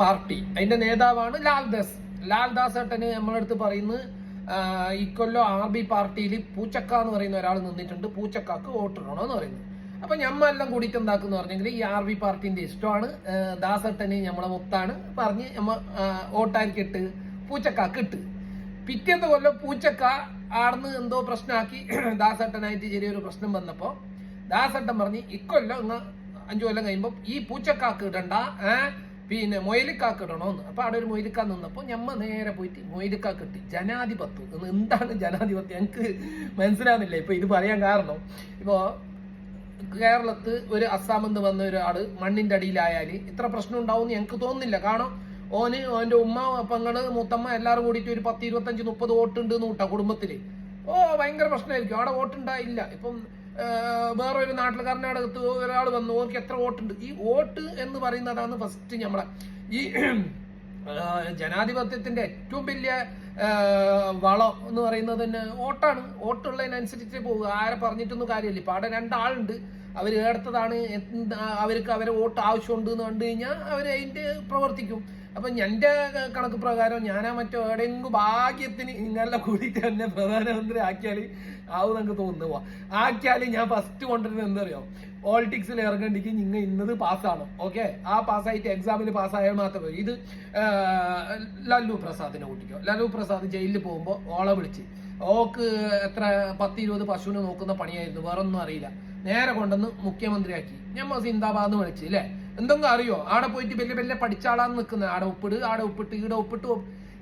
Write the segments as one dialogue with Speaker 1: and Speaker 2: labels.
Speaker 1: Party അതിന്റെ നേതാവാണ് ലാൽദാസ് ഏട്ടന് നമ്മളടുത്ത് പറയുന്നത് ഇക്കൊല്ലം RB പാർട്ടിയിൽ പൂച്ചക്ക എന്ന് പറയുന്ന ഒരാൾ നിന്നിട്ടുണ്ട്, പൂച്ചക്കാക്ക് വോട്ടിടണോ എന്ന് പറയുന്നത്. അപ്പൊ ഞമ്മെല്ലാം കൂടിയിട്ട് എന്താക്കുന്ന പറഞ്ഞെങ്കിൽ ഈ RB പാർട്ടിന്റെ ഇഷ്ടമാണ്, ദാസേട്ടന് നമ്മളെ മുത്താണ് പറഞ്ഞ് നമ്മ വോട്ടാർക്ക് ഇട്ട് പൂച്ചക്കാക്ക് ഇട്ട്. പിറ്റേത്തെ കൊല്ലം പൂച്ചക്ക ആർന്ന് എന്തോ പ്രശ്നമാക്കി ദാസേട്ടനായിട്ട് ചെറിയൊരു പ്രശ്നം വന്നപ്പോ ദാസേട്ടൻ പറഞ്ഞ് ഇക്കൊല്ലം 5 കൊല്ലം കഴിയുമ്പോ ഈ പൂച്ചക്കാക്ക് ഇടണ്ട, പിന്നെ മൊയിലിക്കാക്ക് ഇടണോന്ന്. അപ്പൊ അവിടെ ഒരു മൊയിലിക്ക നിന്നപ്പോ ഞമ്മ നേരെ പോയിട്ട് മൊയിലിക്കാക്ക് ഇട്ടി. ജനാധിപത്യം എന്താണ് ജനാധിപത്യം എനിക്ക് മനസ്സിലാകുന്നില്ല. ഇപ്പൊ ഇത് പറയാൻ കാരണം, ഇപ്പോ കേരളത്ത് ഒരു അസാമെന്ന് വന്ന ഒരാള് മണ്ണിന്റെ അടിയിലായാല് ഇത്ര പ്രശ്നം ഉണ്ടാവും ഞങ്ങൾക്ക് തോന്നുന്നില്ല. കാരണം ഓന്റെ ഉമ്മ പെങ്ങള് മൂത്തമ്മ എല്ലാവരും കൂടിയിട്ട് ഒരു 10, 25, 30 വോട്ടുണ്ട് കൂട്ടാ കുടുംബത്തില്. ഭയങ്കര പ്രശ്നമായിരിക്കും. അവിടെ വോട്ടുണ്ടായില്ല. ഇപ്പം വേറൊരു നാട്ടിൽ കർണാടകത്ത് ഒരാൾ വന്നു, ഓർക്ക് എത്ര വോട്ടുണ്ട്. ഈ വോട്ട് എന്ന് പറയുന്നതാണ് ഫസ്റ്റ് നമ്മളെ ഈ ജനാധിപത്യത്തിന്റെ ഏറ്റവും വലിയ വളം എന്ന് പറയുന്നത് തന്നെ വോട്ടാണ്. വോട്ടുള്ളതിനനുസരിച്ച് പോകുക. ആരെ പറഞ്ഞിട്ടൊന്നും കാര്യമില്ല. ഇപ്പൊ അവിടെ 2 ആളുണ്ട്, അവർ എടുത്തതാണ്, അവർക്ക് അവരെ വോട്ട് ആവശ്യമുണ്ട് എന്ന് കണ്ടു കഴിഞ്ഞാൽ അവർ അതിന്റെ പ്രവർത്തിക്കും. അപ്പൊ എന്റെ കണക്ക് പ്രകാരം ഞാനാ മറ്റോ എവിടെയെങ്കിലും ഭാഗ്യത്തിന് ഇങ്ങനെ കൂടിയിട്ട് തന്നെ പ്രധാനമന്ത്രി ആക്കിയാൽ ആവും നമുക്ക് തോന്നുന്നു. ആക്കിയാൽ ഞാൻ ഫസ്റ്റ് കൊണ്ടുവരുന്നത് എന്താ അറിയോ, പോളിറ്റിക്സിൽ ഇറങ്ങണ്ടെങ്കിൽ നിങ്ങൾ ഇന്നത് പാസ്സാണ്. ഓക്കെ, ആ പാസ്സായിട്ട് എക്സാമിൽ പാസ്സായാൽ മാത്രമേ. ഇത് ലല്ലു പ്രസാദിനെ കൂട്ടിക്കോ. ലല്ലു പ്രസാദ് ജയിലിൽ പോകുമ്പോൾ ഓളെ വിളിച്ച് ഓക്ക് എത്ര 10-20 പശുവിനെ നോക്കുന്ന പണിയായിരുന്നു, വേറൊന്നും അറിയില്ല. നേരെ കൊണ്ടുവന്ന് മുഖ്യമന്ത്രിയാക്കി. ഞമ്മ സിന്ദാബാദ് വിളിച്ച് അല്ലേ. എന്തെങ്കിലും അറിയോ? ആടെ പോയിട്ട് വലിയ പഠിച്ചാളാന്ന് നിൽക്കുന്നത്. ആടെ ഉപ്പിട്ട് ഈടെ ഉപ്പിട്ട്.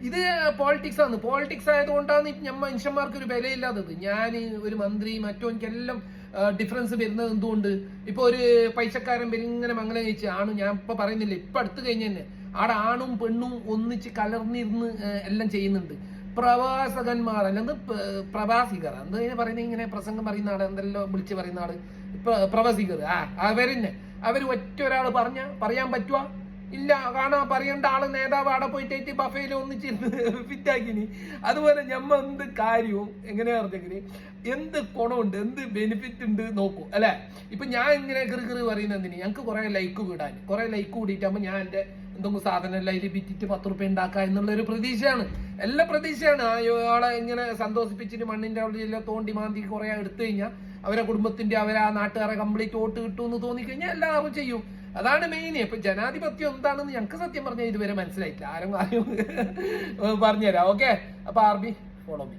Speaker 1: ഇത് പോളിറ്റിക്സ് ആണ്. പോളിറ്റിക്സ് ആയതുകൊണ്ടാണ് ഞമ്മ മനുഷ്യന്മാർക്ക് ഒരു വിലയില്ലാത്തത്. ഞാൻ ഒരു മന്ത്രി മറ്റോ എനിക്കെല്ലാം ഡിഫറൻസ് വരുന്നത് എന്തുകൊണ്ട്? ഇപ്പൊ ഒരു പൈസക്കാരൻ ഇങ്ങനെ മംഗലം കഴിച്ച് ആണ്, ഞാൻ ഇപ്പൊ പറയുന്നില്ല, ഇപ്പൊ അടുത്ത് കഴിഞ്ഞ തന്നെ ആടെ ആണും പെണ്ണും ഒന്നിച്ച് കലർന്നിരുന്ന് എല്ലാം ചെയ്യുന്നുണ്ട്. പ്രവാസകന്മാർ അല്ലെങ്കിൽ പ്രവാസികർ എന്താ പറയുന്നത്, ഇങ്ങനെ പ്രസംഗം പറയുന്ന ആള്, എന്തെല്ലാം വിളിച്ച് പറയുന്ന ആള് പ്രവാസികർ. അവര് ഒറ്റ ഒരാൾ പറയാൻ പറ്റുക ഇല്ല. കാണാ പറയേണ്ട ആള് നേതാവ് അവിടെ പോയിട്ട് ബഫേയിൽ ഒന്നിച്ചിരുന്ന് ഫിറ്റാക്കിനി. അതുപോലെ ഞമ്മ എന്ത് കാര്യവും എങ്ങനെയാ പറഞ്ഞെങ്കിൽ എന്ത് ഗുണമുണ്ട്, എന്ത് ബെനിഫിറ്റ് ഉണ്ട് നോക്കൂ അല്ലെ. ഇപ്പൊ ഞാൻ ഇങ്ങനെ കൃ പറയുന്നത് എന്തിന്, ഞങ്ങൾക്ക് കുറെ ലൈക്ക് വിടാൻ, കുറെ ലൈക്ക് കൂടിയിട്ടാകുമ്പോൾ ഞാൻ എന്റെ എന്തെങ്കിലും സാധനം എല്ലാം അതിൽ വിറ്റിട്ട് 10 റുപ്യ ഉണ്ടാക്കുക എന്നുള്ളൊരു പ്രതീക്ഷയാണ്, എല്ലാ പ്രതീക്ഷയാണ്. ആളെ ഇങ്ങനെ സന്തോഷിപ്പിച്ചിട്ട് മണ്ണിന്റെ അവിടെ തോണ്ടി മാന്തി കുറെ എടുത്തു കഴിഞ്ഞാൽ അവരെ കുടുംബത്തിന്റെ ആ നാട്ടുകാരെ കംപ്ലീറ്റ് വോട്ട് കിട്ടുമെന്ന് തോന്നിക്കഴിഞ്ഞാൽ എല്ലാവരും ചെയ്യും. അതാണ് മെയിൻ. ഇപ്പൊ ജനാധിപത്യം എന്താണെന്ന് ഞങ്ങൾക്ക് സത്യം പറഞ്ഞാൽ ഇതുവരെ മനസ്സിലായിട്ടില്ല. ആരും പറഞ്ഞുതരാം. ഓക്കെ, അപ്പൊ RB ഫോളോ മീ.